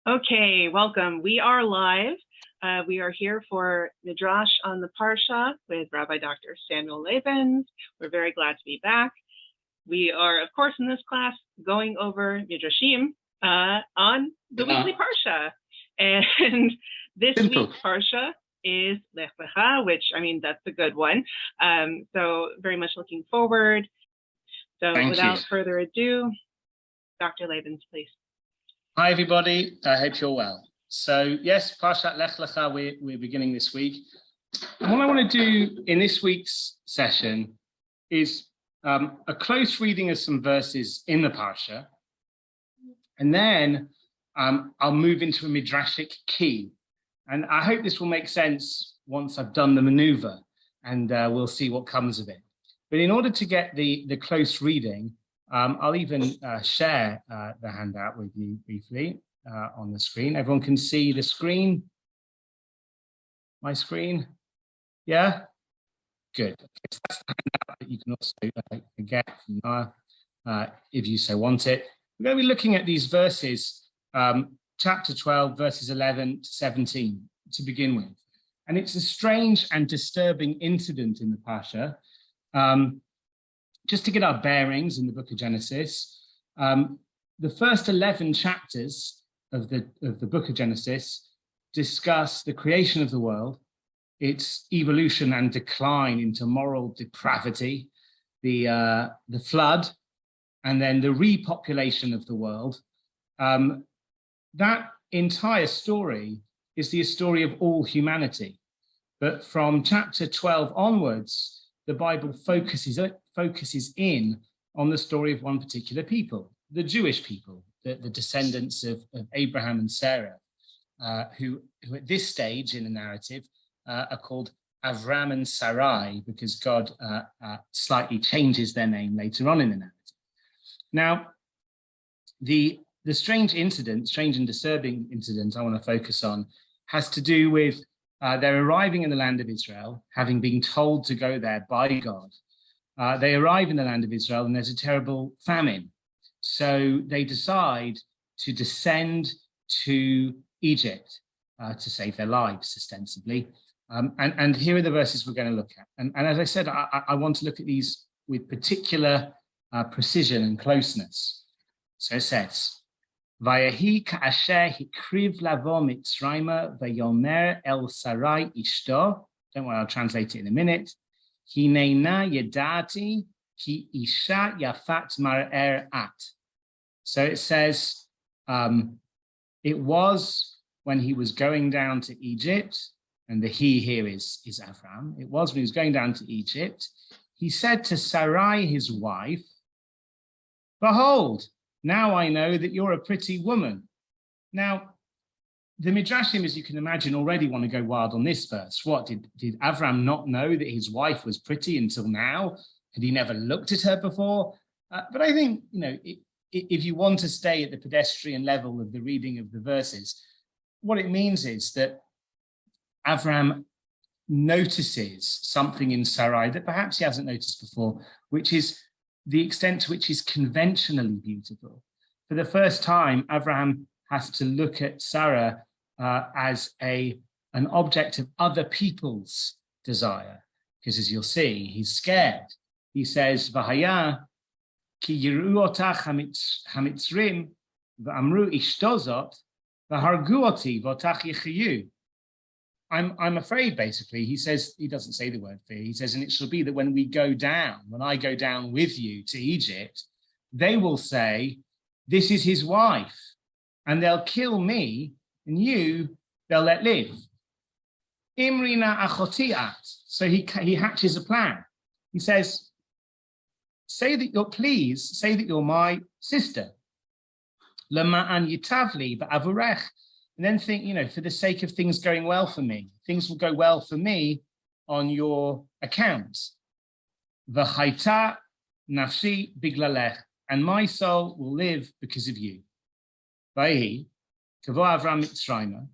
Okay, welcome. We are live. We are here for Midrash on the Parashah with Rabbi Dr. Samuel Lebens. We're very glad to be back. We are, of course, in this class going over midrashim on the weekly Parashah. And this week's Parashah is Lech Lecha, which, that's a good one. So very much looking forward. So without further ado, Dr. Lebens, please. Hi, everybody. I hope you're well. So, yes, Parashat Lech Lecha, we're beginning this week. And what I want to do in this week's session is a close reading of some verses in the Parashah. And then I'll move into a midrashic key. And I hope this will make sense once I've done the maneuver, and we'll see what comes of it. But in order to get the close reading, I'll even share the handout with you briefly on the screen. Everyone can see the screen? My screen? Yeah? Good. So that's the handout that you can also get from Noah if you so want it. We're going to be looking at these verses, chapter 12, verses 11 to 17 to begin with. And it's a strange and disturbing incident in the Parashah. Just to get our bearings in the book of Genesis, the first 11 chapters of the book of Genesis discuss the creation of the world, its evolution and decline into moral depravity, the flood, and then the repopulation of the world. That entire story is the story of all humanity. But from chapter 12 onwards, the Bible focuses in on the story of one particular people, the Jewish people, the descendants of Abraham and Sarah, who at this stage in the narrative are called Avram and Sarai, because God slightly changes their name later on in the narrative. Now, the strange and disturbing incident I want to focus on has to do with they're arriving in the land of Israel, having been told to go there by God. They arrive in the land of Israel and there's a terrible famine. So they decide to descend to Egypt to save their lives, ostensibly. And here are the verses we're going to look at. And as I said, I want to look at these with particular precision and closeness. So it says, Vayehi ka'asher hikriv lavo mitzrayma vayomer el Sarai ishto. Don't worry, I'll translate it in a minute. Hineina yedati ki isha yafat mar'er at. So it says, it was when he was going down to Egypt, and the he here is Avram. It was when he was going down to Egypt. He said to Sarai, his wife, behold, now I know that you're a pretty woman. Now, the midrashim, as you can imagine, already want to go wild on this verse. What, did Avram not know that his wife was pretty until now? Had he never looked at her before? But I think, if you want to stay at the pedestrian level of the reading of the verses, what it means is that Avram notices something in Sarai that perhaps he hasn't noticed before, which is the extent to which is conventionally beautiful. For the first time, Abraham has to look at Sarah as an object of other people's desire, because as you'll see, he's scared. He says, "V'haya ki yiru otach hamitzrim v'amru ishtozot v'hargu oti v'otach yichayu." I'm afraid, basically, he says, he doesn't say the word fear, he says, and it shall be that when I go down with you to Egypt, they will say, this is his wife, and they'll kill me, and you, they'll let live. Imrina achotiat. So he hatches a plan. He says, say that you're my sister. Lama'an yitavli ba'avurech. And then think, for the sake of things going well for me, things will go well for me on your account. V'chaita nafshi biglalech, and my soul will live because of you. Vayhi kavo Avram mitzrayma,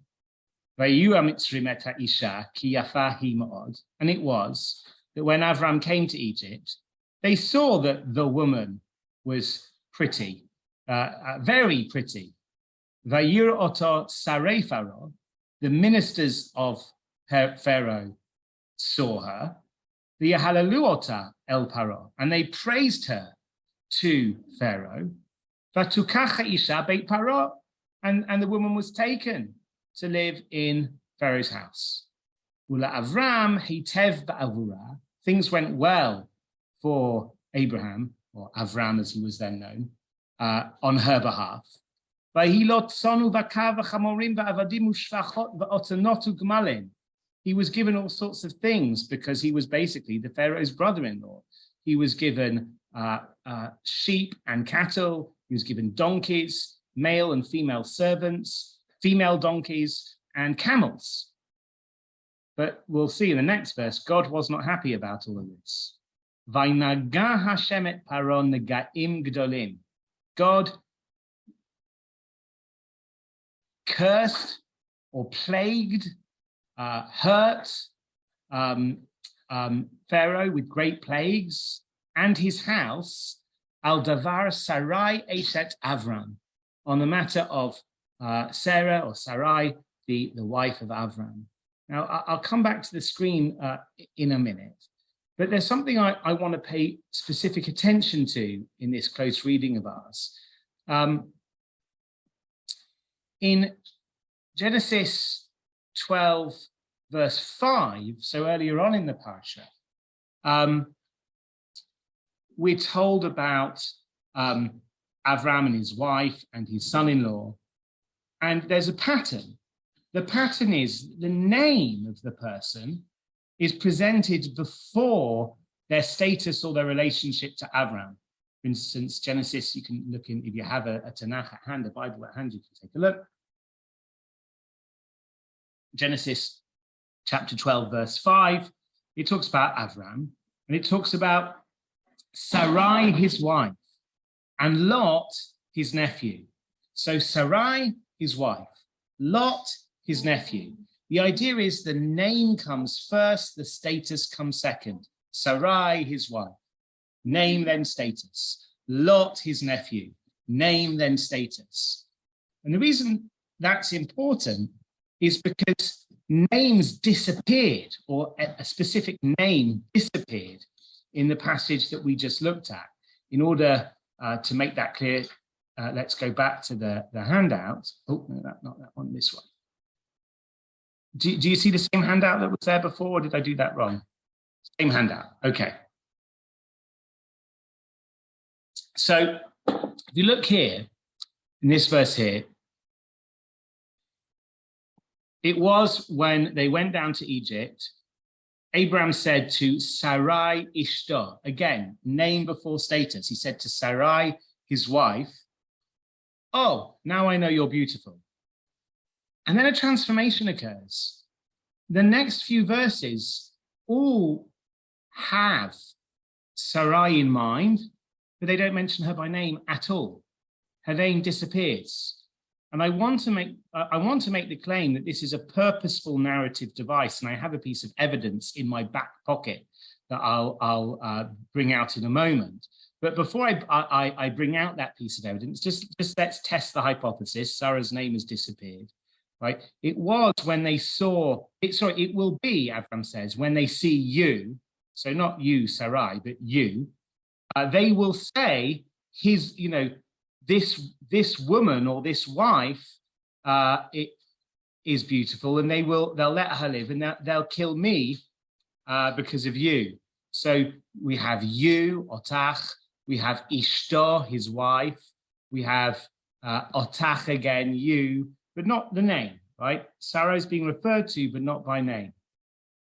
vayu mitzrim et ha'isha ki yafa hi ma'od. And it was that when Avram came to Egypt, they saw that the woman was pretty, very pretty. Vayir oto sarei Pharaoh, the ministers of Pharaoh saw her. V'yahalalu ota el Paro, and they praised her to Pharaoh. V'tukacha isha beit Paro, and the woman was taken to live in Pharaoh's house. Ula Avram hitev ba'avura, things went well for Abraham, or Avram as he was then known, on her behalf. He was given all sorts of things because he was basically the Pharaoh's brother-in-law. He was given sheep and cattle. He was given donkeys, male and female servants, female donkeys, and camels. But we'll see in the next verse, God was not happy about all of this. God cursed or plagued, hurt Pharaoh with great plagues and his house, al davar Sarai eshet Avram, on the matter of Sarah or Sarai, the wife of Avram. Now, I'll come back to the screen in a minute, but there's something I want to pay specific attention to in this close reading of ours. In Genesis 12, verse 5, so earlier on in the Parashah, we're told about Avram and his wife and his son-in-law, and there's a pattern. The pattern is the name of the person is presented before their status or their relationship to Avram. For instance, Genesis, you can look in, if you have a Tanakh at hand, a Bible at hand, you can take a look. Genesis chapter 12, verse 5, it talks about Avram, and it talks about Sarai, his wife, and Lot, his nephew. So Sarai, his wife, Lot, his nephew. The idea is the name comes first, the status comes second. Sarai, his wife, name then status. Lot, his nephew, name then status. And the reason that's important is because names disappeared, or a specific name disappeared in the passage that we just looked at. In order to make that clear, let's go back to the handout. Oh, no, not that one, this one. Do you see the same handout that was there before, or did I do that wrong? Same handout, okay. So if you look here, in this verse here, it was when they went down to Egypt, Abraham said to Sarai Ishto, again, name before status. He said to Sarai, his wife, oh, now I know you're beautiful. And then a transformation occurs. The next few verses all have Sarai in mind, but they don't mention her by name at all. Her name disappears. And I want to make the claim that this is a purposeful narrative device, and I have a piece of evidence in my back pocket that I'll bring out in a moment. But before I bring out that piece of evidence, just let's test the hypothesis. Sarah's name has disappeared, right? It was when they saw it. Sorry, it will be, Avram says, when they see you. So not you, Sarai, but you. They will say, his, this woman or this wife it is beautiful, and they'll let her live, and they'll kill me because of you. So we have you, Otach, we have Ishto, his wife, we have Otach again, you, but not the name, right? Sarah is being referred to, but not by name.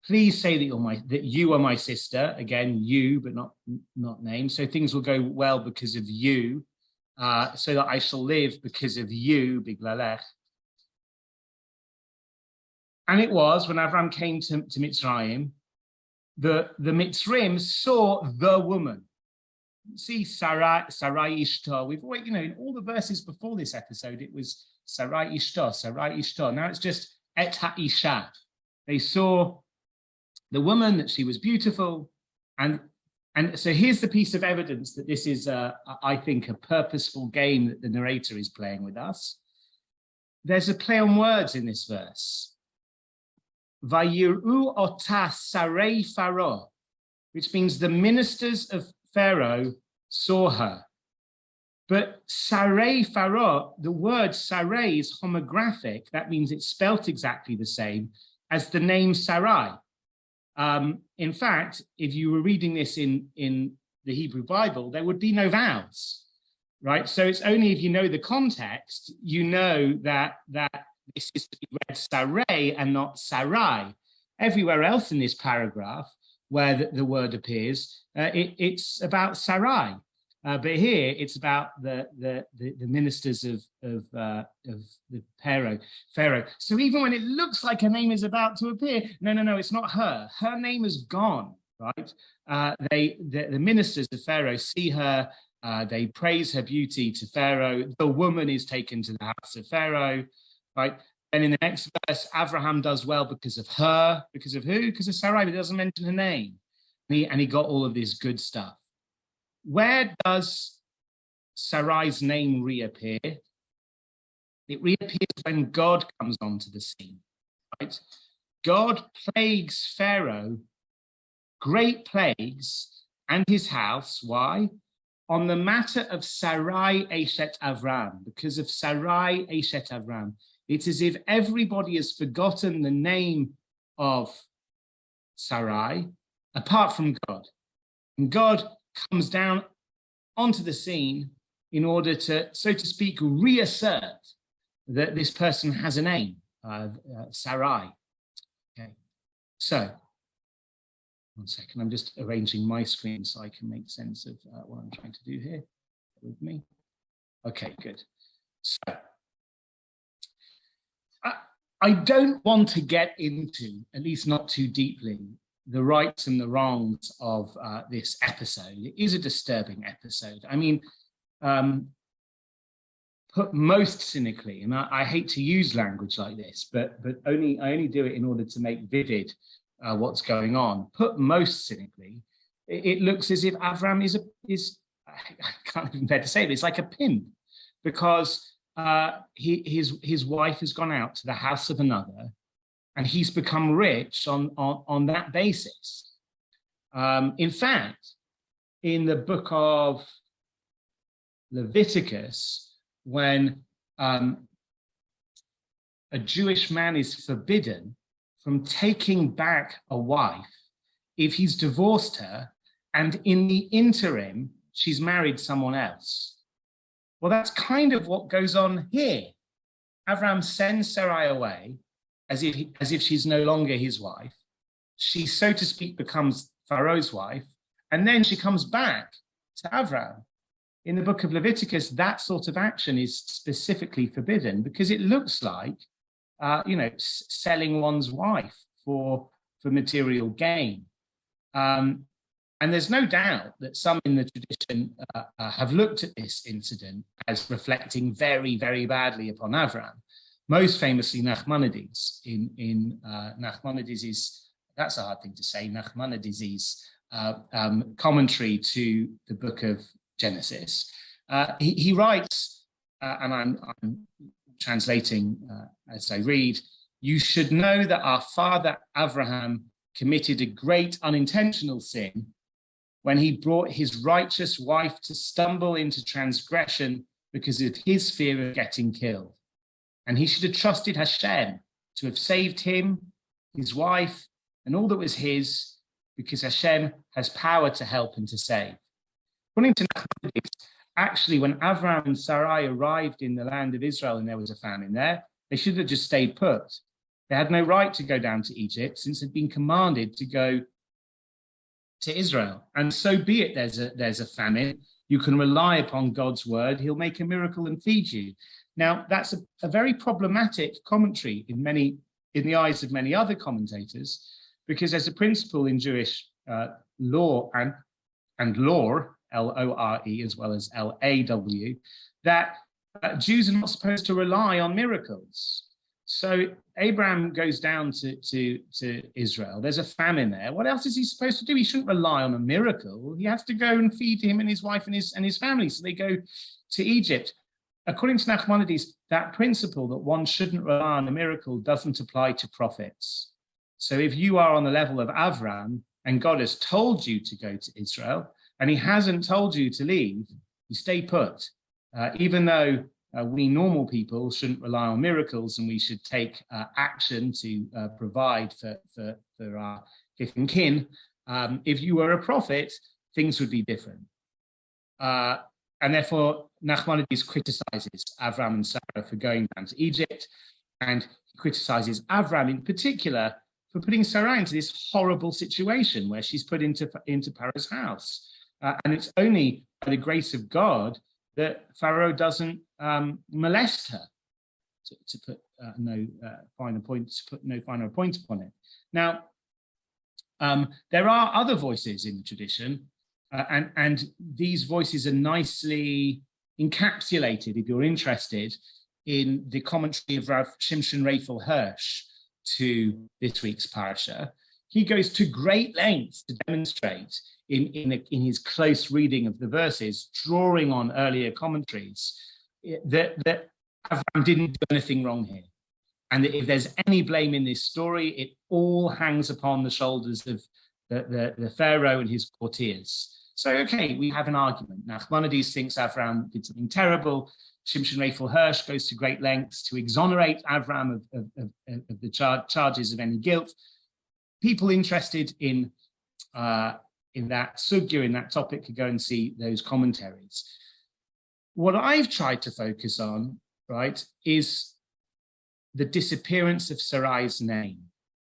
Please say that you are my sister, again, you, but not name. So things will go well because of you. So that I shall live because of you, Biglalech. And it was when Avram came to Mitzrayim, the Mitzrim saw the woman. See Sarai Ishtar. We've always, in all the verses before this episode, it was Sarai Ishtar, Sarai Ishtar. Now it's just Et HaIsha. They saw the woman, that she was beautiful, and so here's the piece of evidence that this is, I think, a purposeful game that the narrator is playing with us. there's a play on words in this verse. Vayiru ota sarei Pharaoh, which means the ministers of Pharaoh saw her. But sarei Pharaoh, the word sarei is homographic. That means it's spelt exactly the same as the name Sarai. In fact, if you were reading this in the Hebrew Bible, there would be no vowels, right? So it's only if you know the context, you know that this is to be read Sarai and not Sarai. Everywhere else in this paragraph where the word appears, it's about Sarai. But here it's about the ministers of the Pharaoh. So even when it looks like her name is about to appear, no, it's not her. Her name is gone, right? The ministers of Pharaoh see her. They praise her beauty to Pharaoh. The woman is taken to the house of Pharaoh, right? And in the next verse, Abraham does well because of her. Because of who? Because of Sarai, but it doesn't mention her name. And he got all of this good stuff. Where does Sarai's name reappear? It reappears when God comes onto the scene, right? God plagues Pharaoh, great plagues, and his house. Why? On the matter of Sarai Eshet Avram, because of Sarai Eshet Avram. It's as if everybody has forgotten the name of Sarai, apart from God. And God comes down onto the scene in order to, so to speak, reassert that this person has a name, Sarai. Okay, so one second, I'm just arranging my screen so I can make sense of what I'm trying to do here. With me. Okay, good. So I don't want to get into, at least not too deeply, the rights and the wrongs of this episode. It is a disturbing episode. I mean, put most cynically, and I hate to use language like this, but I only do it in order to make vivid what's going on. Put most cynically, it looks as if Avram is I can't even bear to say it, it's like a pimp, because his wife has gone out to the house of another, and he's become rich on that basis. In fact, in the book of Leviticus, when a Jewish man is forbidden from taking back a wife if he's divorced her and in the interim she's married someone else. Well, that's kind of what goes on here. Avram sends Sarai away as if she's no longer his wife. She, so to speak, becomes Pharaoh's wife, and then she comes back to Avram. In the book of Leviticus, that sort of action is specifically forbidden because it looks like, selling one's wife for material gain. And there's no doubt that some in the tradition have looked at this incident as reflecting very, very badly upon Avram. Most famously, Nachmanides. In Nachmanides' that's a hard thing to say, Nachmanides' commentary to the book of Genesis. He writes, and I'm translating as I read, "You should know that our father Abraham committed a great unintentional sin when he brought his righteous wife to stumble into transgression because of his fear of getting killed. And he should have trusted Hashem to have saved him, his wife, and all that was his, because Hashem has power to help and to save." According to Nachmanides, actually, when Avram and Sarai arrived in the land of Israel and there was a famine there, they should have just stayed put. They had no right to go down to Egypt since they'd been commanded to go to Israel. And so be it, there's a famine. You can rely upon God's word. He'll make a miracle and feed you. Now, that's a very problematic commentary in the eyes of many other commentators, because there's a principle in Jewish law and lore, L-O-R-E as well as L-A-W, that Jews are not supposed to rely on miracles. So Abraham goes down to Israel. There's a famine there. What else is he supposed to do? He shouldn't rely on a miracle. He has to go and feed him and his wife and his family. So they go to Egypt. according to Nachmanides, that principle that one shouldn't rely on a miracle doesn't apply to prophets. So if you are on the level of Avram and God has told you to go to Israel and he hasn't told you to leave, you stay put. Even though we normal people shouldn't rely on miracles and we should take action to provide for our kith and kin, if you were a prophet, things would be different. And therefore, Nachmanides criticizes Avram and Sarah for going down to Egypt, and he criticizes Avram in particular for putting Sarah into this horrible situation where she's put into Pharaoh's house. And it's only by the grace of God that Pharaoh doesn't molest her, to put no finer point upon it. Now, there are other voices in the tradition, and these voices are nicely encapsulated, if you're interested, in the commentary of Rav Shimshon Raphael Hirsch to this week's Parashah. He goes to great lengths to demonstrate in his close reading of the verses, drawing on earlier commentaries, that Avram didn't do anything wrong here. And that if there's any blame in this story, it all hangs upon the shoulders of the Pharaoh and his courtiers. So, okay, we have an argument. Nachmanides thinks Avram did something terrible. Shimshon Raphael Hirsch goes to great lengths to exonerate Avram of the charges of any guilt. People interested in that sugya, in that topic, could go and see those commentaries. What I've tried to focus on, right, is the disappearance of Sarai's name.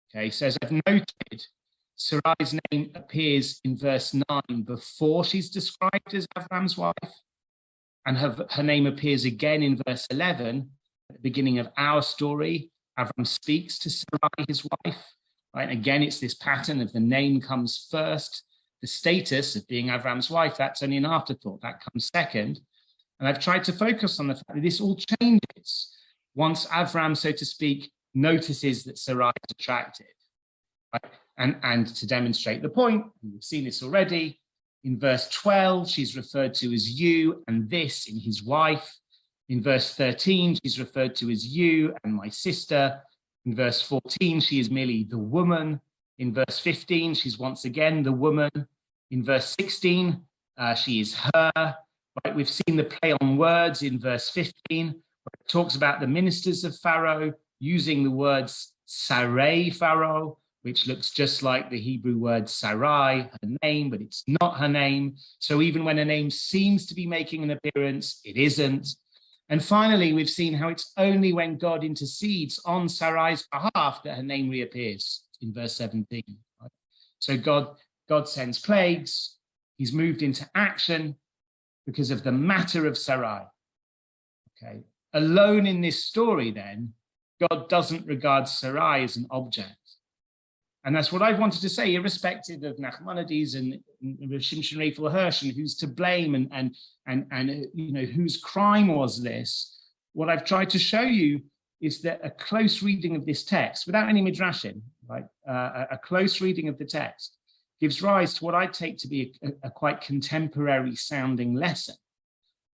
Okay, so as I've noted, Sarai's name appears in verse 9 before she's described as Avram's wife, and her name appears again in verse 11 at the beginning of our story. Avram speaks to Sarai, his wife. Right? Again, it's this pattern of the name comes first. The status of being Avram's wife, that's only an afterthought. That comes second. And I've tried to focus on the fact that this all changes once Avram, so to speak, notices that Sarai is attractive. Right? And to demonstrate the point, we've seen this already, in verse 12, she's referred to as you and this in his wife. In verse 13, she's referred to as you and my sister. In verse 14, she is merely the woman. In verse 15, she's once again the woman. In verse 16, she is her. Right? We've seen the play on words in verse 15, where it talks about the ministers of Pharaoh using the words Sarai Pharaoh, which looks just like the Hebrew word Sarai, her name, but it's not her name. So even when her name seems to be making an appearance, it isn't. And finally, we've seen how it's only when God intercedes on Sarai's behalf that her name reappears in verse 17. Right? So God sends plagues. He's moved into action because of the matter of Sarai. Okay. Alone in this story, then, God doesn't regard Sarai as an object. And that's what I wanted to say, irrespective of Nachmanides and Shimshon Raphael Hirsch and who's to blame and you know whose crime was this. What I've tried to show you is that a close reading of this text, without any midrashim, right, a close reading of the text gives rise to what I take to be a quite contemporary sounding lesson.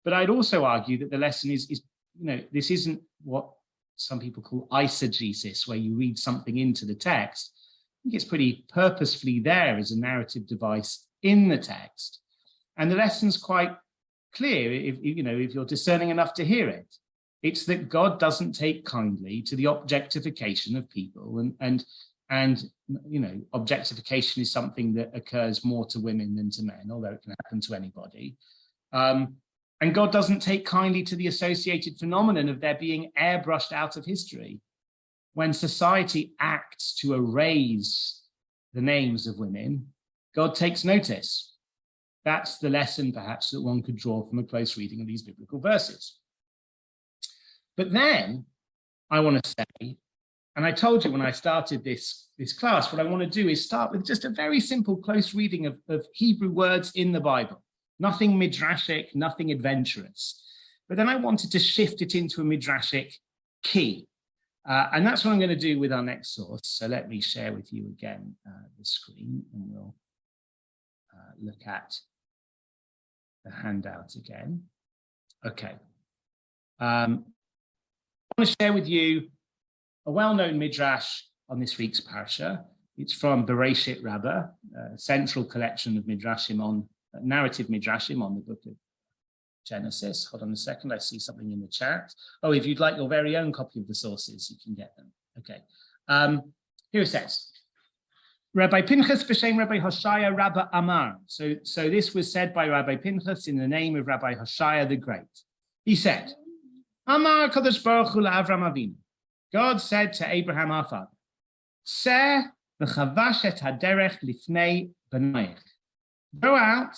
But I'd also argue that the lesson is you know, this isn't what some people call eisegesis, where you read something into the text. I think it's pretty purposefully there as a narrative device in the text. And the lesson's quite clear if you're discerning enough to hear it. It's that God doesn't take kindly to the objectification of people. And you know, objectification is something that occurs more to women than to men, although it can happen to anybody. And God doesn't take kindly to the associated phenomenon of their being airbrushed out of history. When society acts to erase the names of women, God takes notice. That's the lesson, perhaps, that one could draw from a close reading of these biblical verses. But then I want to say, and I told you when I started this class, what I want to do is start with just a very simple close reading of Hebrew words in the Bible. Nothing midrashic, nothing adventurous. But then I wanted to shift it into a midrashic key. And that's what I'm going to do with our next source. So let me share with you again the screen, and we'll look at the handout again. Okay. I want to share with you a well-known midrash on this week's parasha. It's from Bereshit Rabbah, a central collection of midrashim on narrative midrashim on the book of Genesis. Hold on a second, I see something in the chat. Oh, if you'd like your very own copy of the sources, you can get them. Okay. Here it says, Rabbi Pinchas b'shem Rabbi Hoshaya Rabba Amar. So this was said by Rabbi Pinchas in the name of Rabbi Hoshaya the Great. He said, Amar Kadosh Baruch Hu Avram Avinu. God said to Abraham our father, Seh v'chavash et haderech lifnei b'nayich. Go out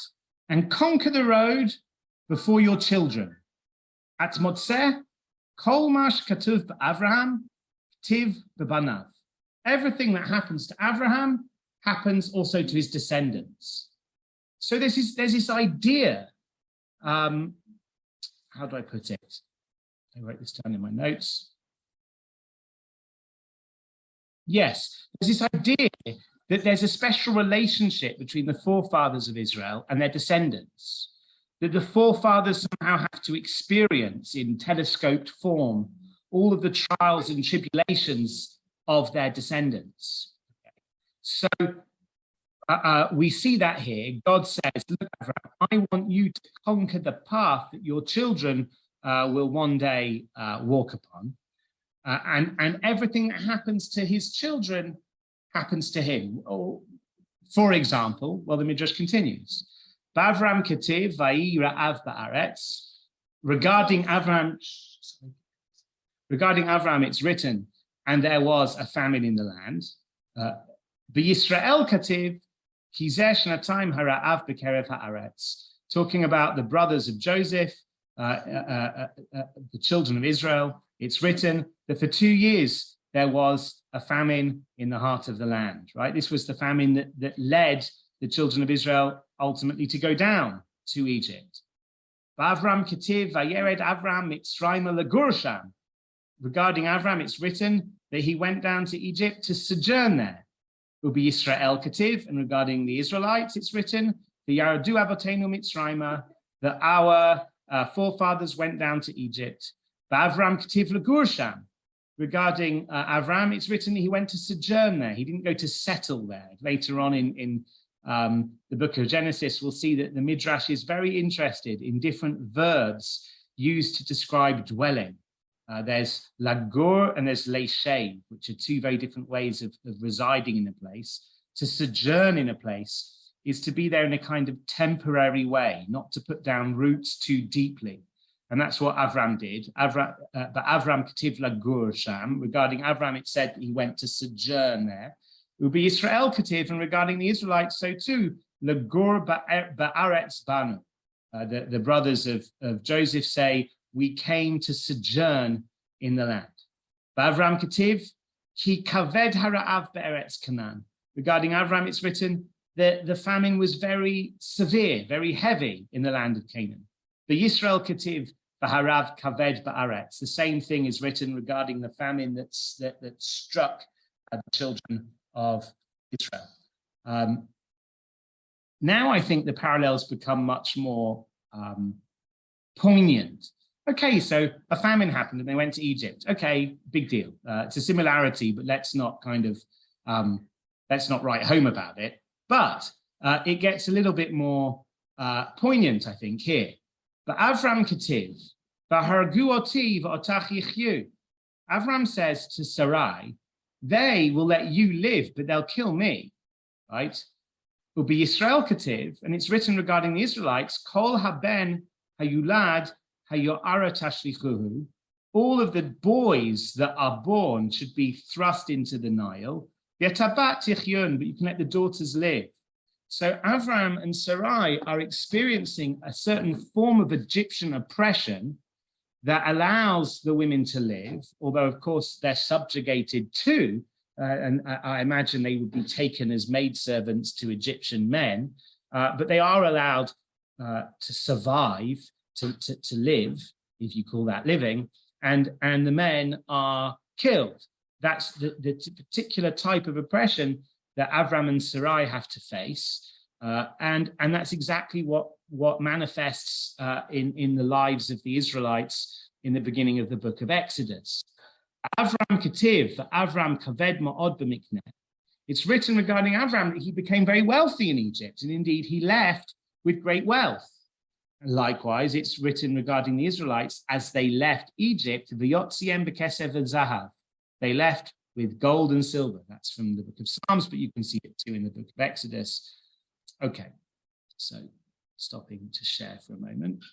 and conquer the road before your children. At motzeh, kol mash katuv b'Avraham, ktiv b'banav. Everything that happens to Abraham happens also to his descendants. So there's this idea. How do I put it? I write this down in my notes. Yes, there's this idea that there's a special relationship between the forefathers of Israel and their descendants, that the forefathers somehow have to experience in telescoped form all of the trials and tribulations of their descendants. So we see that here. God says, look, Abraham, I want you to conquer the path that your children will one day walk upon. And everything that happens to his children happens to him. Or, for example, well, the Midrash continues. Bavram ketiv vayi ra'av ba'aretz. Regarding Avram, it's written, and there was a famine in the land. B'Yisrael ketiv kizeh shnatayim hara'av b'kerev ha'aretz. Talking about the brothers of Joseph, the children of Israel. It's written that for 2 years there was a famine in the heart of the land, right? This was the famine that led the children of Israel ultimately to go down to Egypt. Avram ketiv vayered Avram mitzrayim legursham. Regarding Avram, it's written that he went down to Egypt to sojourn there. Will be Israel ketiv, and regarding the Israelites, it's written the Yaradu Avotenu Mitzrayim, that our forefathers went down to Egypt. Avram ketiv legursham. Regarding Avram, it's written he went to sojourn there. He didn't go to settle there. Later on in the book of Genesis, we'll see that the Midrash is very interested in different verbs used to describe dwelling. There's lagur and there's leishay, which are two very different ways of residing in a place. To sojourn in a place is to be there in a kind of temporary way, not to put down roots too deeply. And that's what Avram did. But Avram ketiv lagur sham. Regarding Avram, it said that he went to sojourn there. It will be Israel ketiv, and regarding the Israelites, so too, lagur ba'aretz banu. The brothers of Joseph say, we came to sojourn in the land. Avram ketiv ki kaved hara'av be'eretz Canaan. Regarding Avram, it's written that the famine was very severe, very heavy in the land of Canaan. The Yisrael ketiv v'harav kaved ba'aretz. The same thing is written regarding the famine that struck the children of Israel. Now I think the parallels become much more poignant. Okay, so a famine happened and they went to Egypt. Okay, big deal. It's a similarity, but let's not write home about it. But it gets a little bit more poignant, I think, here. But Avram ketiv, v'hargu oti v'otach yichyu. Avram says to Sarai, they will let you live, but they'll kill me, right? Will be Yisrael ketiv, and it's written regarding the Israelites, kol haben hayulad hayoara tashlichuhu. All of the boys that are born should be thrust into the Nile. Yetabat tichyun, but you can let the daughters live. So Avram and Sarai are experiencing a certain form of Egyptian oppression that allows the women to live, although of course they're subjugated too, and I imagine they would be taken as maidservants to Egyptian men, but they are allowed to survive, to live, if you call that living, and the men are killed. That's the particular type of oppression that Avram and Sarai have to face, and that's exactly what what manifests in the lives of the Israelites in the beginning of the book of Exodus. Avram Ketiv, Avram Kaved Ma'od B'mikneh. It's written regarding Avram that he became very wealthy in Egypt, and indeed he left with great wealth. And likewise, it's written regarding the Israelites as they left Egypt, V'yotziem b'kesev v'zahav. They left with gold and silver. That's from the book of Psalms, but you can see it too in the book of Exodus. Okay, so stopping to share for a moment.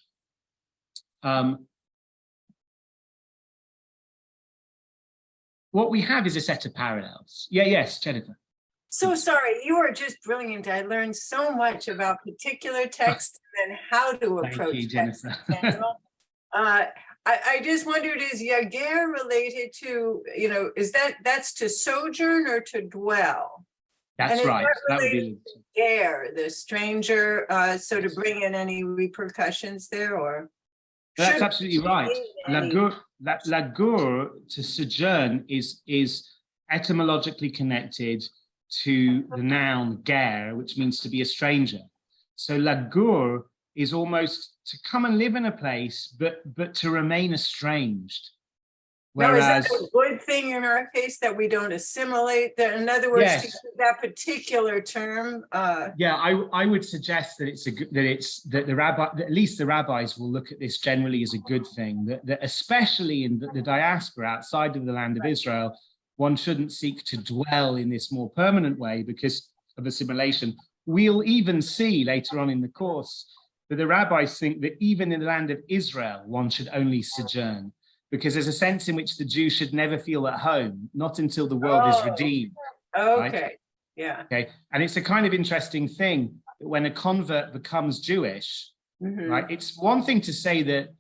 What we have is a set of parallels. Yes, Jennifer. So sorry, you are just brilliant. I learned so much about particular texts and how to approach texts in general. I just wondered, is Yager related to, that's to sojourn or to dwell? That's right. That would be Ger, the stranger, so to bring in any repercussions there, or? That's absolutely right. Lagur, to sojourn, is etymologically connected to the noun ger, which means to be a stranger. So lagur is almost to come and live in a place, but to remain estranged. Whereas, now, is that a good thing in our case that we don't assimilate? That, in other words, yes, to use that particular term. I would suggest that at least the rabbis will look at this generally as a good thing. That especially in the diaspora outside of the land of Israel, one shouldn't seek to dwell in this more permanent way because of assimilation. We'll even see later on in the course that the rabbis think that even in the land of Israel, one should only sojourn, because there's a sense in which the Jew should never feel at home, not until the world is redeemed. Okay, right? Yeah. Okay, and it's a kind of interesting thing that when a convert becomes Jewish, right? It's one thing to say that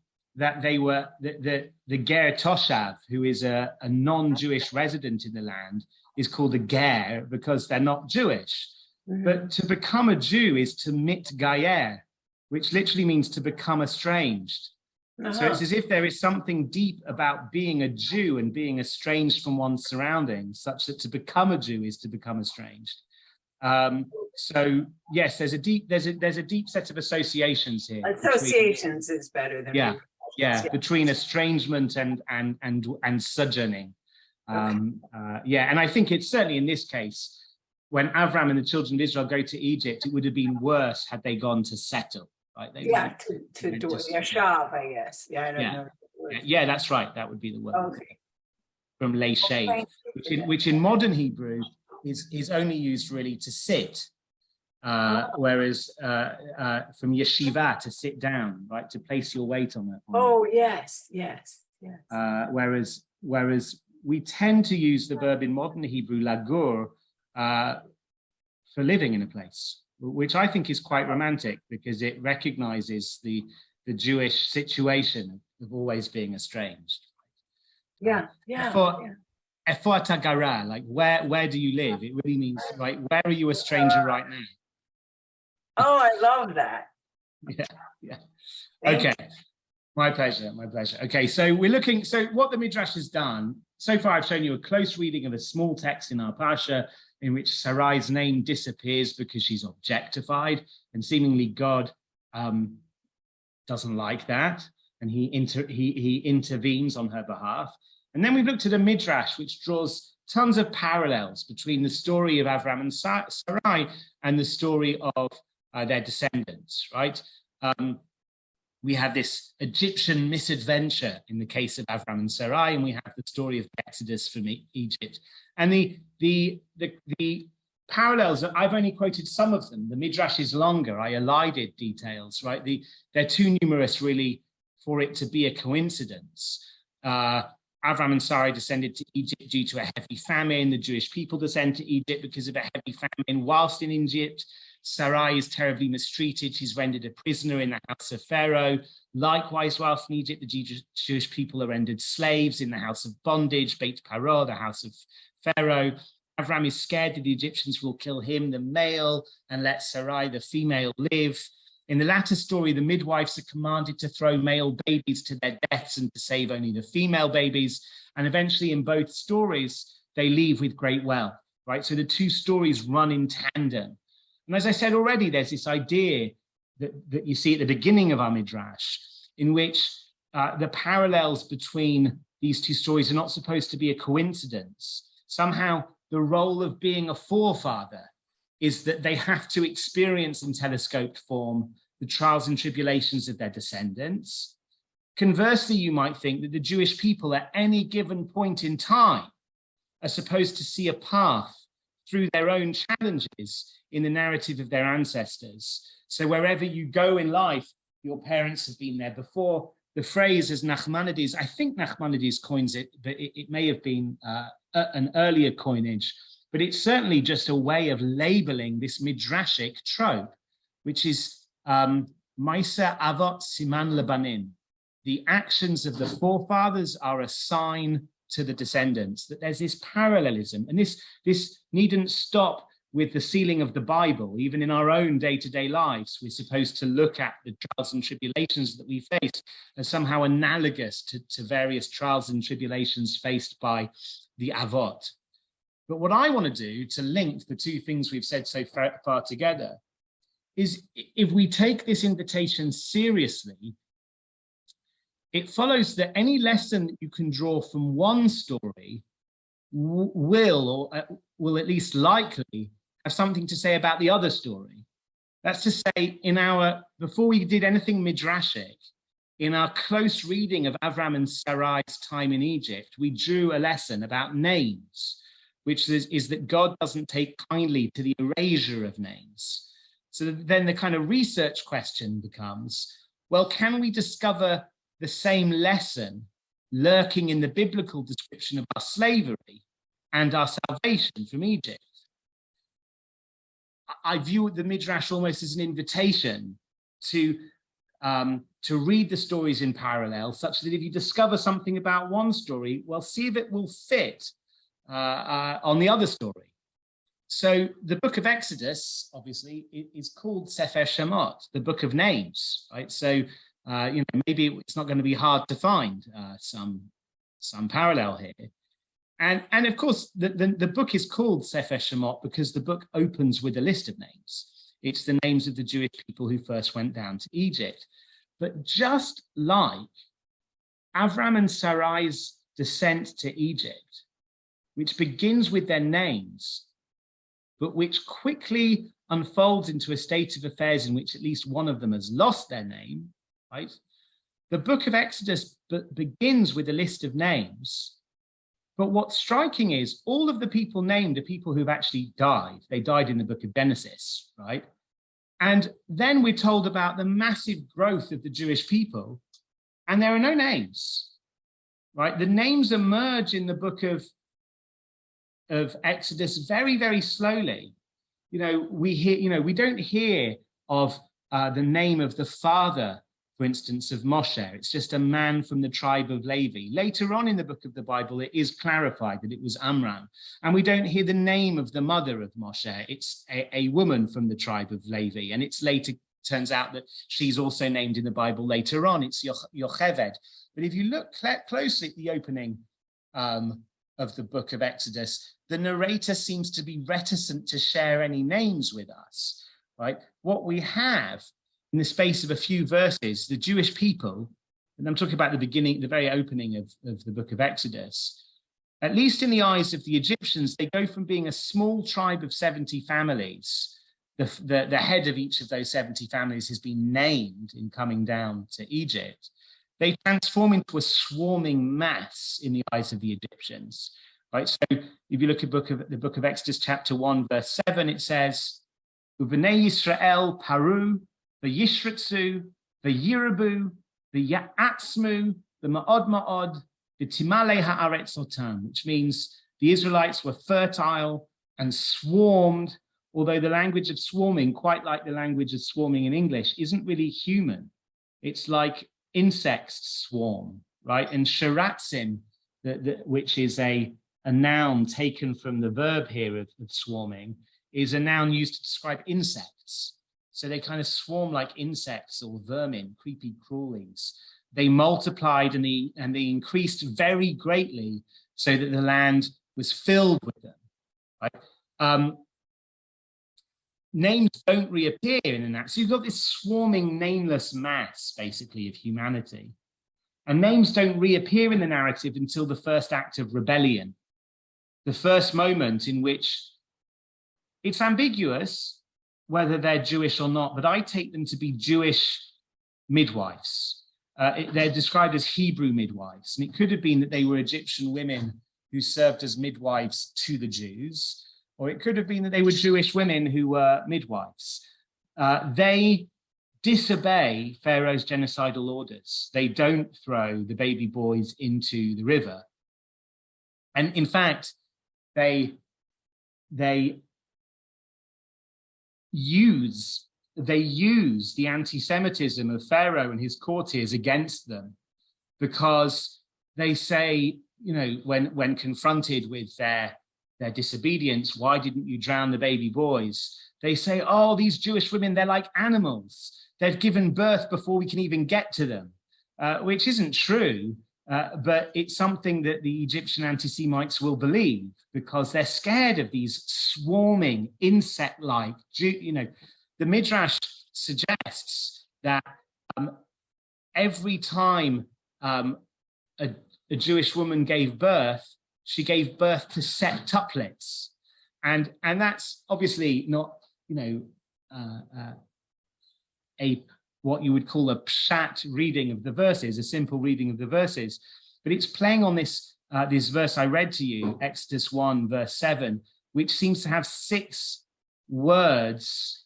they were the Ger Toshav, who is a non-Jewish resident in the land, is called a Ger because they're not Jewish. But to become a Jew is to mit gayer, which literally means to become estranged. So it's as if there is something deep about being a Jew and being estranged from one's surroundings, such that to become a Jew is to become estranged. So yes, there's a deep set of associations here. Associations is better than between estrangement and sojourning. And I think it's certainly in this case, when Avram and the children of Israel go to Egypt, it would have been worse had they gone to settle. Right? To do it. Yashav, I guess. Yeah, I don't know. Yeah, that's right. That would be the word. Okay. From leishav, which in modern Hebrew is only used really to sit, whereas from yeshiva, to sit down, right, to place your weight on it. Yes. Whereas we tend to use the verb in modern Hebrew lagur for living in a place, which I think is quite romantic because it recognizes the Jewish situation of always being estranged. Efo tagara, like where do you live? It really means like where are you a stranger right now? Oh, I love that. Yeah. Okay. My pleasure. Okay, so what the Midrash has done, so far I've shown you a close reading of a small text in our Parashah in which Sarai's name disappears because she's objectified, and seemingly God doesn't like that, and he intervenes on her behalf. And then we've looked at a Midrash which draws tons of parallels between the story of Avram and Sarai and the story of their descendants, right? We have this Egyptian misadventure in the case of Avram and Sarai, and we have the story of Exodus from Egypt. And the parallels, I've only quoted some of them. The Midrash is longer. I elided details, right? They're too numerous, really, for it to be a coincidence. Avram and Sarai descended to Egypt due to a heavy famine. The Jewish people descend to Egypt because of a heavy famine. Whilst in Egypt, Sarai is terribly mistreated. She's rendered a prisoner in the house of Pharaoh. Likewise, whilst in Egypt, the Jewish people are rendered slaves in the house of bondage, Beit Paro, the house of Pharaoh. Avram is scared that the Egyptians will kill him, the male, and let Sarai, the female, live. In the latter story, the midwives are commanded to throw male babies to their deaths and to save only the female babies. And eventually, in both stories, they leave with great wealth, right? So the two stories run in tandem. And as I said already, there's this idea that you see at the beginning of our Midrash, in which the parallels between these two stories are not supposed to be a coincidence. Somehow the role of being a forefather is that they have to experience in telescoped form the trials and tribulations of their descendants. Conversely, you might think that the Jewish people at any given point in time are supposed to see a path through their own challenges in the narrative of their ancestors. So wherever you go in life, your parents have been there before. The phrase, as Nachmanides, I think Nachmanides coins it, but it may have been an earlier coinage, but it's certainly just a way of labeling this midrashic trope, which is Maisa Avot Siman Lebanim. The actions of the forefathers are a sign to the descendants, that there's this parallelism. And this needn't stop with the sealing of the Bible. Even in our own day-to-day lives, we're supposed to look at the trials and tribulations that we face as somehow analogous to various trials and tribulations faced by the Avot. But what I want to do to link the two things we've said so far together is, if we take this invitation seriously, it follows that any lesson that you can draw from one story will at least likely have something to say about the other story. That's to say, before we did anything midrashic, in our close reading of Avram and Sarai's time in Egypt, we drew a lesson about names, which is that God doesn't take kindly to the erasure of names. So then the kind of research question becomes, well, can we discover the same lesson lurking in the biblical description of our slavery and our salvation from Egypt? I view the Midrash almost as an invitation to read the stories in parallel, such that if you discover something about one story, well, see if it will fit on the other story. So the book of Exodus, obviously, is called Sefer Shemot, the book of names, right? So maybe it's not going to be hard to find some parallel here. And of course, the book is called Sefer Shemot because the book opens with a list of names. It's the names of the Jewish people who first went down to Egypt. But just like Avram and Sarai's descent to Egypt, which begins with their names, but which quickly unfolds into a state of affairs in which at least one of them has lost their name, right? The book of Exodus begins with a list of names, but what's striking is all of the people named are people who've actually died. They died in the book of Genesis, right? And then we're told about the massive growth of the Jewish people, and there are no names, right? The names emerge in the book of Exodus very, very slowly. We don't hear of the name of the father, for instance, of Moshe. It's just a man from the tribe of Levi. Later on in the book of the Bible, it is clarified that it was Amram. And we don't hear the name of the mother of Moshe. It's a woman from the tribe of Levi. And it's later turns out that she's also named in the Bible later on. It's Yocheved. But if you look closely at the opening of the book of Exodus, the narrator seems to be reticent to share any names with us, right? What we have in the space of a few verses, the Jewish people, and I'm talking about the very opening of the book of Exodus, at least in the eyes of the Egyptians, they go from being a small tribe of 70 families. The head of each of those 70 families has been named in coming down to Egypt. They transform into a swarming mass in the eyes of the Egyptians, right? So if you look at the book of Exodus, chapter 1, verse 7, it says, U'bnei Yisrael paru, v'yishratzu, v'yirabu, v'ya'atzmu, v'ma'od ma'od, v'timale ha'aretz otam, which means the Israelites were fertile and swarmed, although the language of swarming, quite like the language of swarming in English, isn't really human. It's like insects swarm, right? And sharatzim, which is a noun taken from the verb here of swarming, is a noun used to describe insects. So they kind of swarm like insects or vermin, creepy crawlies. They multiplied and they increased very greatly so that the land was filled with them, right? names don't reappear in the narrative. So you've got this swarming, nameless mass, basically, of humanity. And names don't reappear in the narrative until the first act of rebellion, the first moment in which it's ambiguous whether they're Jewish or not, but I take them to be Jewish midwives. They're described as Hebrew midwives, and it could have been that they were Egyptian women who served as midwives to the Jews, or it could have been that they were Jewish women who were midwives. They disobey Pharaoh's genocidal orders. They don't throw the baby boys into the river. And in fact, they use the anti-Semitism of Pharaoh and his courtiers against them, because they say, you know, when confronted with their disobedience, why didn't you drown the baby boys? They say, oh, these Jewish women, they're like animals. They've given birth before we can even get to them, which isn't true, but it's something that the Egyptian anti-Semites will believe, because they're scared of these swarming, insect-like, you know. The Midrash suggests that every time a Jewish woman gave birth, she gave birth to septuplets, and that's obviously not, you know, what you would call a pshat reading of the verses, a simple reading of the verses, but it's playing on this this verse I read to you, Exodus 1 verse 7, which seems to have 6 words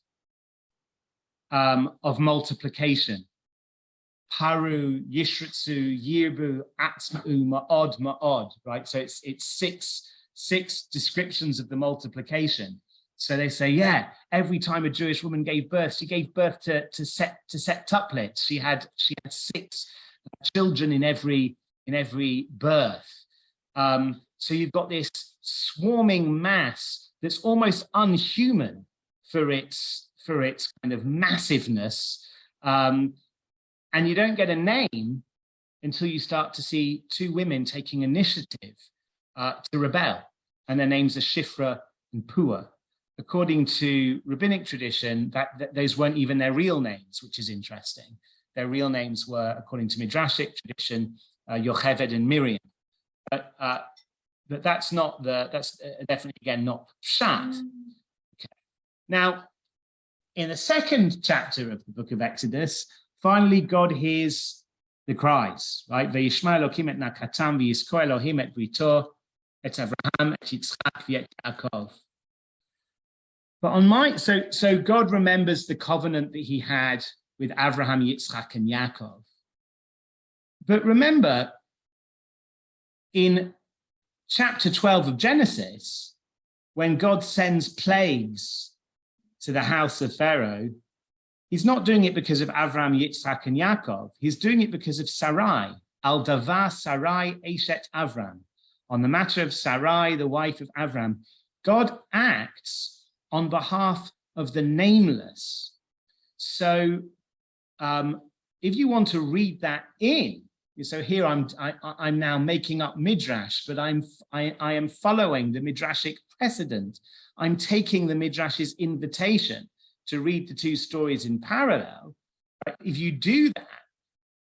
of multiplication. Paru, Yishritzu, Yirbu, Atzma'u, Ma'od, Ma'od, right? So it's six descriptions of the multiplication. So they say, yeah, every time a Jewish woman gave birth, she gave birth to septuplets. She had 6 children in every birth. So you've got this swarming mass that's almost unhuman for its kind of massiveness. And you don't get a name until you start to see 2 women taking initiative to rebel. And their names are Shifra and Pua. According to Rabbinic tradition, that those weren't even their real names, which is interesting. Their real names were, according to midrashic tradition, Yocheved and Miriam. But that's definitely, again, not pshat. Okay. Now, in the second chapter of the book of Exodus, finally, God hears the cries, right? V'yishma Elokim et nakatam v'yizko Elohim et brito et Avraham et Yitzchak v'et Yaakov. But so God remembers the covenant that he had with Avraham, Yitzchak, and Yaakov. But remember, in chapter 12 of Genesis, when God sends plagues to the house of Pharaoh, he's not doing it because of Avraham, Yitzchak, and Yaakov. He's doing it because of Sarai, al davar Sarai eshet Avram. On the matter of Sarai, the wife of Avram, God acts on behalf of the nameless. So if you want to read that in, so here I'm now making up Midrash, but I am following the Midrashic precedent. I'm taking the Midrash's invitation to read the 2 stories in parallel. If you do that,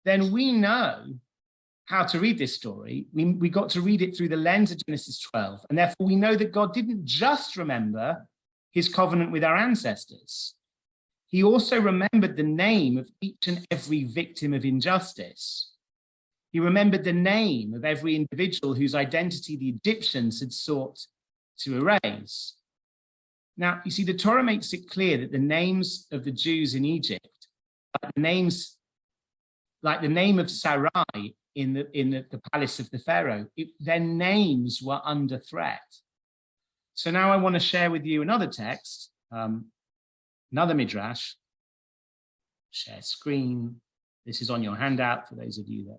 then we know how to read this story. We got to read it through the lens of Genesis 12, and therefore we know that God didn't just remember his covenant with our ancestors. He also remembered the name of each and every victim of injustice. He remembered the name of every individual whose identity the Egyptians had sought to erase. Now, you see, the Torah makes it clear that the names of the Jews in Egypt, like the name of Sarai in the palace of the Pharaoh, their names were under threat. So now I want to share with you another text, another Midrash. Share screen. This is on your handout for those of you that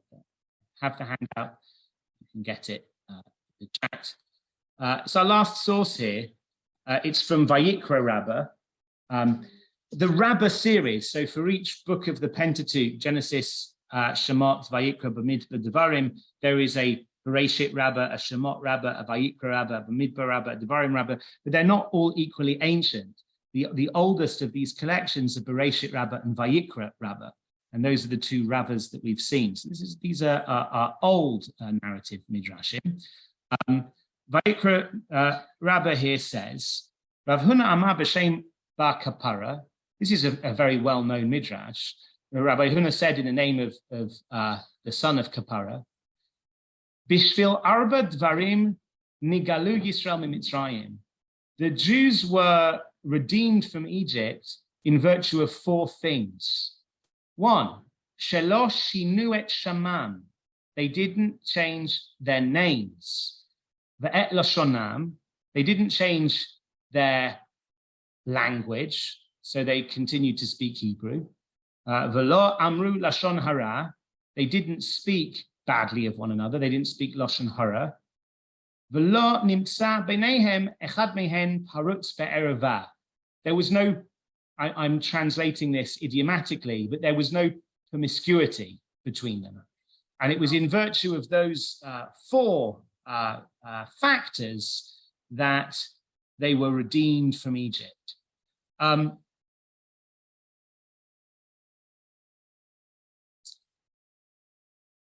have the handout. You can get it in the chat. So our last source here, it's from Vayikra Rabbah, the Rabbah series. So for each book of the Pentateuch, Genesis, Shemot, Vayikra, Bamidbar, Devarim, there is a Bereshit Rabbah, a Shemot Rabbah, a Vayikra Rabbah, a Bamidbar Rabbah, a Devarim Rabbah, but they're not all equally ancient. the oldest of these collections are Bereshit Rabbah and Vayikra Rabbah. And those are the two rabbahs that we've seen. So these are old narrative midrashim. Vayikra Rabbah here says, Rav Huna Amar b'shem bar kapara. This is a very well-known midrash. Rabbi Huna said in the name of the son of Kapara, Bishvil arba dvarim nigalu Yisrael mitzrayim. The Jews were redeemed from Egypt in virtue of four things. One, shelo shinu et shamam. They didn't change their names. Ve'et lashonam. They didn't change their language, so they continued to speak Hebrew. Velo amru lashon hara. They didn't speak badly of one another. They didn't speak lashon hara. Velo nimtza beinehem echad mehen parutz be'ereva. There was no, I'm translating this idiomatically, but there was no promiscuity between them. And it was in virtue of those four factors that they were redeemed from Egypt.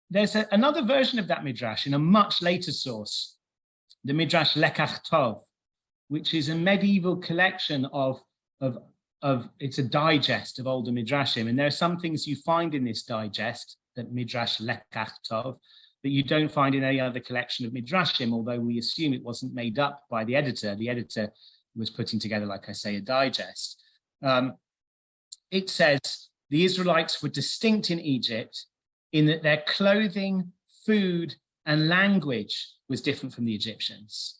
There's another version of that midrash in a much later source, the Midrash Lekach Tov, which is a medieval collection of it's a digest of older midrashim, and there are some things you find in this digest, that Midrash Lekach Tov, that you don't find in any other collection of midrashim, although we assume it wasn't made up by the editor. The editor was putting together, like I say, a digest. It says the Israelites were distinct in Egypt in that their clothing, food, and language was different from the Egyptians.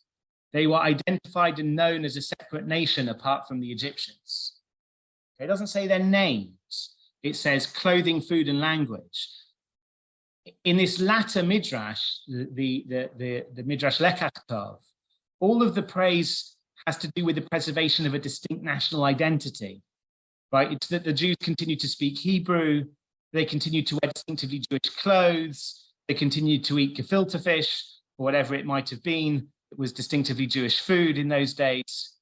They were identified and known as a separate nation apart from the Egyptians. It doesn't say their names. It says clothing, food, and language. In this latter midrash, the Midrash Lekach Tov, all of the praise has to do with the preservation of a distinct national identity, right? It's that the Jews continue to speak Hebrew, they continue to wear distinctively Jewish clothes, they continue to eat gefilte fish, or whatever it might have been. It was distinctively Jewish food in those days.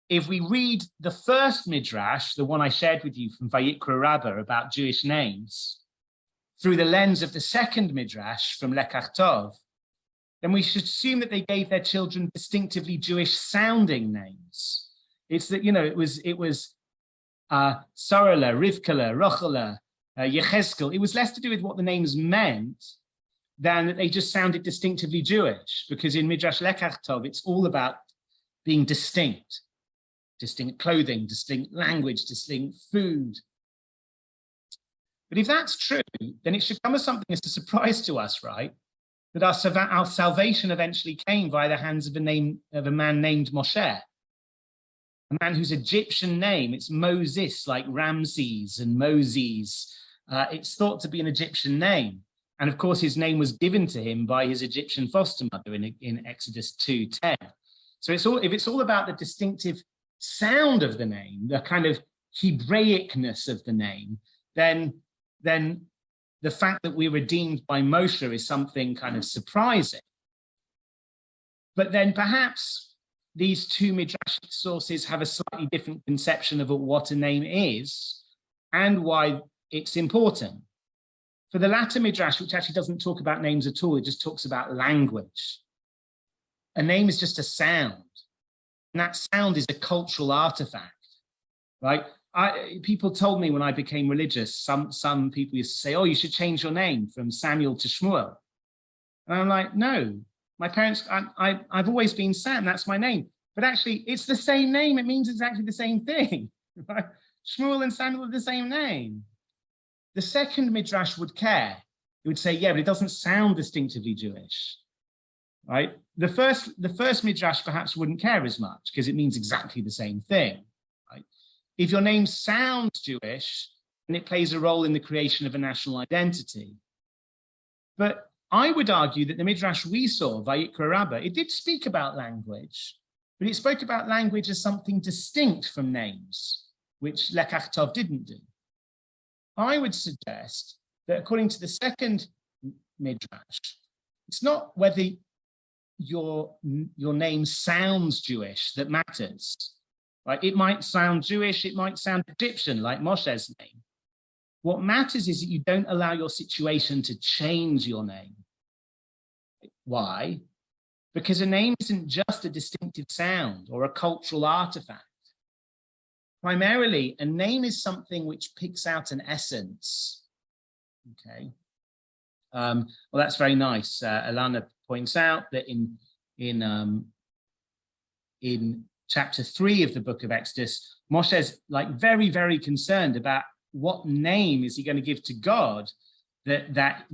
If we read the first midrash, the one I shared with you from Vayikra Rabbah about Jewish names, through the lens of the second midrash from Lekach Tov, then we should assume that they gave their children distinctively Jewish sounding names. It's that, you know, it was Sarala, Rivkala, Rochala, Yechezkel. It was less to do with what the names meant than that they just sounded distinctively Jewish, because in Midrash Lekach Tov, it's all about being distinct. Distinct clothing, distinct language, distinct food. But if that's true, then it should come as something as a surprise to us, right? That our salvation eventually came via the hands of a man named Moshe, a man whose Egyptian name, it's Moses, like Ramses and Moses. It's thought to be an Egyptian name. And of course, his name was given to him by his Egyptian foster mother in Exodus 2:10. So if it's all about the distinctive sound of the name, the kind of Hebraicness of the name, then the fact that we're redeemed by Moshe is something kind of surprising. But then perhaps these two midrashic sources have a slightly different conception of what a name is and why it's important. For the latter midrash, which actually doesn't talk about names at all, it just talks about language. A name is just a sound. And that sound is a cultural artifact, right? People told me when I became religious, some people used to say, oh, you should change your name from Samuel to Shmuel. And I'm like, no, my parents, I've always been Sam, that's my name. But actually, it's the same name. It means exactly the same thing. Right? Shmuel and Samuel are the same name. The second midrash would care. It would say, yeah, but it doesn't sound distinctively Jewish. Right? The first midrash perhaps wouldn't care as much because it means exactly the same thing. Right? If your name sounds Jewish, then it plays a role in the creation of a national identity. But I would argue that the midrash we saw, Vayikra Rabbah, it did speak about language, but it spoke about language as something distinct from names, which Lekach Tov didn't do. I would suggest that according to the second midrash, it's not whether your name sounds Jewish that matters. right? It might sound Jewish, it might sound Egyptian, like Moshe's name. What matters is that you don't allow your situation to change your name. Why? Because a name isn't just a distinctive sound or a cultural artifact. Primarily, a name is something which picks out an essence. Okay. Well, that's very nice. Alana points out that in chapter 3 of the book of Exodus, Moshe's like very, very concerned about what name is he going to give to God that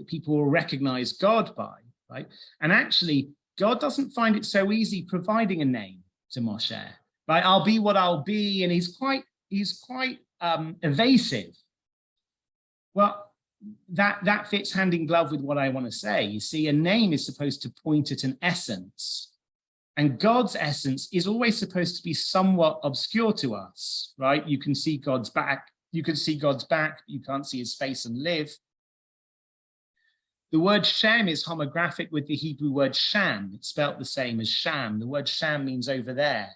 people will recognize God by, right? And actually, God doesn't find it so easy providing a name to Moshe, right? I'll be what I'll be, and he's quite evasive. Well, that fits hand in glove with what I want to say. You see, a name is supposed to point at an essence, and God's essence is always supposed to be somewhat obscure to us, right? You can see God's back. You can see God's back. You can't see his face and live. The word Shem is homographic with the Hebrew word Sham. It's spelt the same as Sham. The word Sham means over there.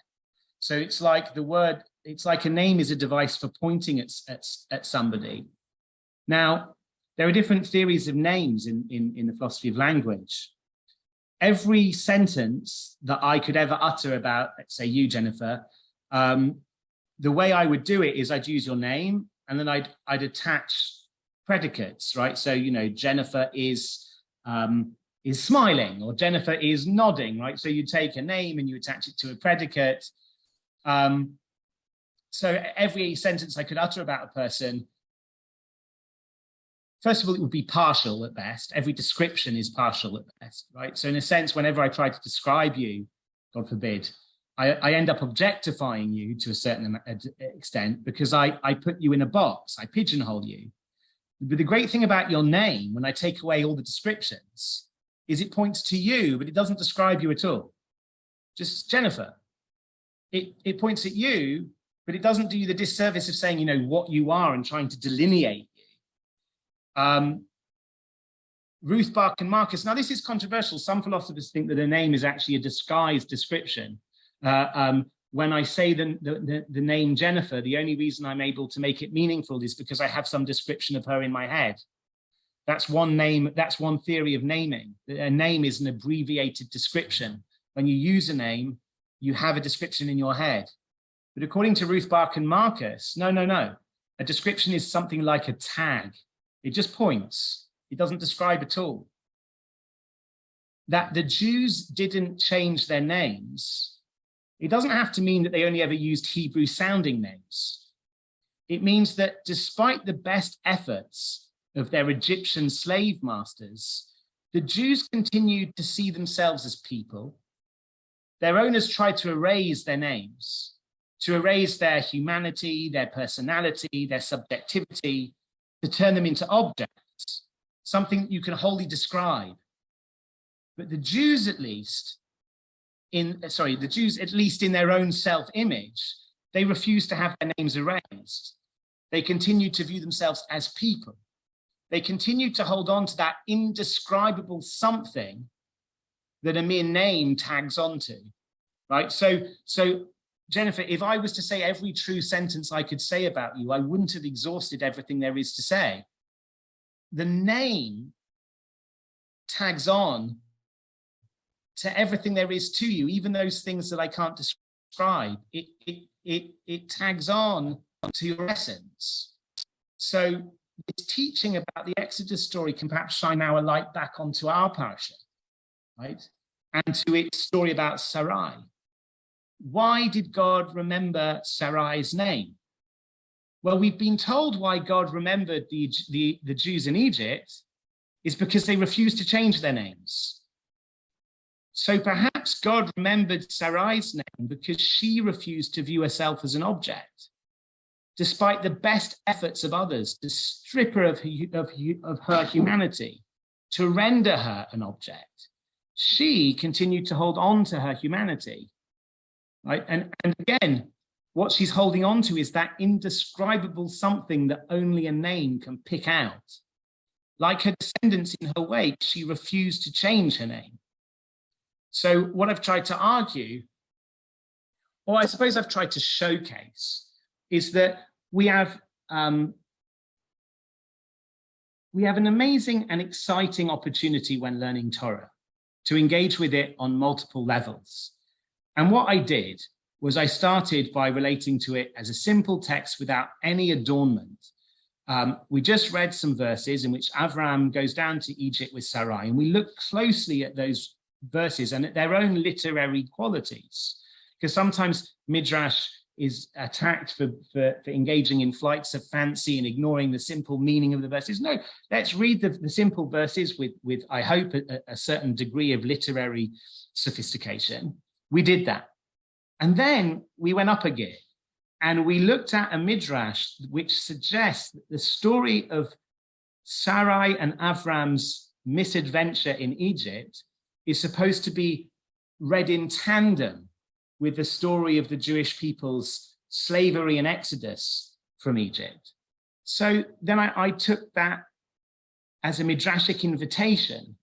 So it's like a name is a device for pointing at somebody. Now, there are different theories of names in the philosophy of language. Every sentence that I could ever utter about, let's say you, Jennifer, the way I would do it is I'd use your name and then I'd attach predicates, right? So, you know, Jennifer is smiling, or Jennifer is nodding, right? So you take a name and you attach it to a predicate. So every sentence I could utter about a person, first of all, it would be partial at best. Every description is partial at best, right? So in a sense, whenever I try to describe you, God forbid, I end up objectifying you to a certain extent because I put you in a box, I pigeonhole you. But the great thing about your name, when I take away all the descriptions, is it points to you, but it doesn't describe you at all. Just Jennifer. It points at you, but it doesn't do you the disservice of saying, you know, what you are and trying to delineate you. Ruth, Bark, and Marcus. Now, this is controversial. Some philosophers think that a name is actually a disguised description. When I say the name Jennifer, the only reason I'm able to make it meaningful is because I have some description of her in my head. That's one name. That's one theory of naming. A name is an abbreviated description. When you use a name, you have a description in your head. But according to Ruth, Bark, and Marcus, no. A description is something like a tag. It just points. It doesn't describe at all. That the Jews didn't change their names, it doesn't have to mean that they only ever used Hebrew sounding names. It means that despite the best efforts of their Egyptian slave masters, the Jews continued to see themselves as people. Their owners tried to erase their names, to erase their humanity, their personality, their subjectivity, to turn them into objects, something you can wholly describe. But the Jews, at least, in their own self-image, they refused to have their names erased. They continued to view themselves as people. They continued to hold on to that indescribable something that a mere name tags onto, right? So Jennifer, if I was to say every true sentence I could say about you, I wouldn't have exhausted everything there is to say. The name tags on to everything there is to you, even those things that I can't describe. It tags on to your essence. So this teaching about the Exodus story can perhaps shine our light back onto our parashah, right? And to its story about Sarai. Why did God remember Sarai's name? Well, we've been told why God remembered the Jews in Egypt is because they refused to change their names. So perhaps God remembered Sarai's name because she refused to view herself as an object, despite the best efforts of others to strip her of her humanity, to render her an object. She continued to hold on to her humanity, right? And again, what she's holding on to is that indescribable something that only a name can pick out. Like her descendants in her wake, she refused to change her name. So what I've tried to argue or I suppose I've tried to showcase, is that we have an amazing and exciting opportunity when learning Torah to engage with it on multiple levels. And what I did was I started by relating to it as a simple text without any adornment. We just read some verses in which Avram goes down to Egypt with Sarai, and we looked closely at those verses and at their own literary qualities, because sometimes Midrash is attacked for engaging in flights of fancy and ignoring the simple meaning of the verses. No, let's read the simple verses with I hope, a certain degree of literary sophistication. We did that. And then we went up a gear and we looked at a Midrash which suggests that the story of Sarai and Avram's misadventure in Egypt is supposed to be read in tandem with the story of the Jewish people's slavery and exodus from Egypt. So then I took that as a midrashic invitation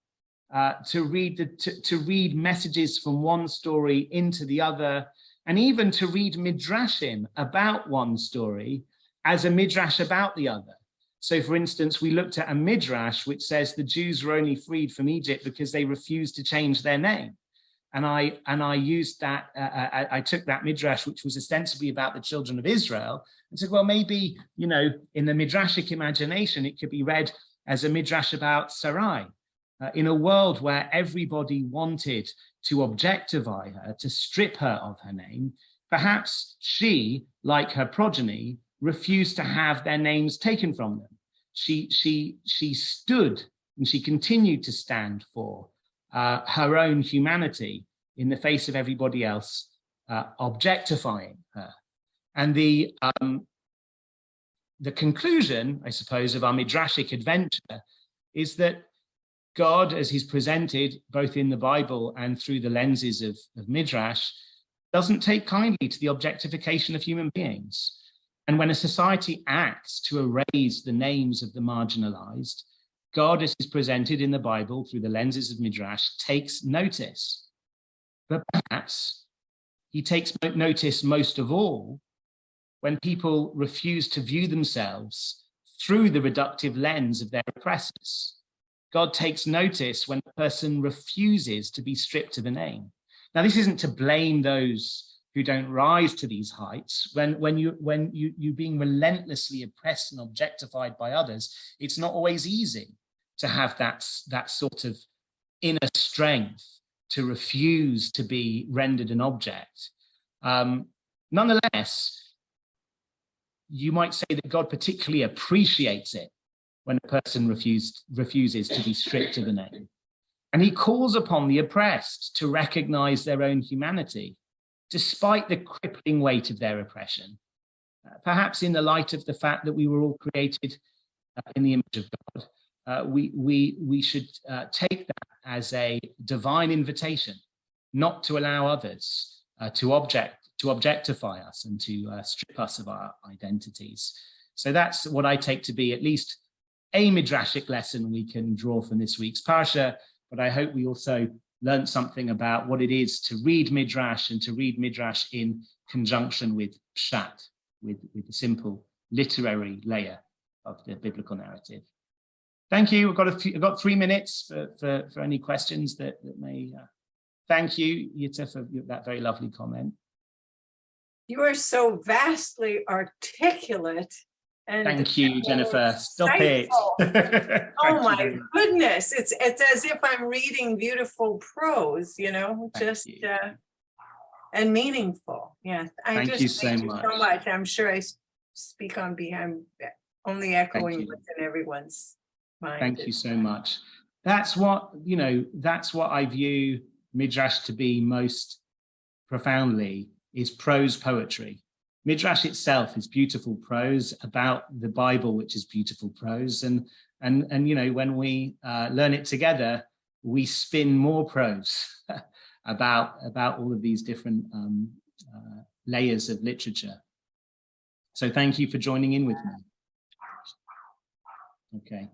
to read messages from one story into the other, and even to read midrashim about one story as a midrash about the other. So for instance, we looked at a midrash which says the Jews were only freed from Egypt because they refused to change their name. And I used that, I took that midrash, which was ostensibly about the children of Israel, and said, well, maybe, you know, in the midrashic imagination, it could be read as a midrash about Sarai. In a world where everybody wanted to objectify her, to strip her of her name, perhaps she, like her progeny, refused to have their names taken from them. She stood and she continued to stand for her own humanity in the face of everybody else objectifying her. And the conclusion, I suppose, of our midrashic adventure is that God, as he's presented both in the Bible and through the lenses of Midrash, doesn't take kindly to the objectification of human beings. And when a society acts to erase the names of the marginalized, God, as is presented in the Bible through the lenses of Midrash, takes notice. But perhaps he takes notice most of all when people refuse to view themselves through the reductive lens of their oppressors. God takes notice when a person refuses to be stripped of a name. Now, this isn't to blame those who don't rise to these heights. When you're being relentlessly oppressed and objectified by others, it's not always easy to have that sort of inner strength to refuse to be rendered an object. Nonetheless, you might say that God particularly appreciates it when a person refuses to be stripped of a name. And he calls upon the oppressed to recognize their own humanity, despite the crippling weight of their oppression, perhaps in the light of the fact that we were all created in the image of God. We should take that as a divine invitation, not to allow others to objectify us and to strip us of our identities. So that's what I take to be at least a midrashic lesson we can draw from this week's Parashah, but I hope we also learned something about what it is to read Midrash and to read Midrash in conjunction with Pshat, with the simple literary layer of the biblical narrative. Thank you. I've got 3 minutes for any questions that may. Thank you, Yitzhak, for that very lovely comment. You are so vastly articulate. And thank you, Jennifer. Stop it. Oh my goodness. It's as if I'm reading beautiful prose, you know, and meaningful. Yeah. Thank you so much. I'm sure I speak on behalf, I'm only echoing what's in everyone's mind. Thank you so much. That's what I view Midrash to be most profoundly, is prose poetry. Midrash itself is beautiful prose about the Bible, which is beautiful prose, and you know, when we learn it together, we spin more prose about all of these different layers of literature. So thank you for joining in with me. Okay.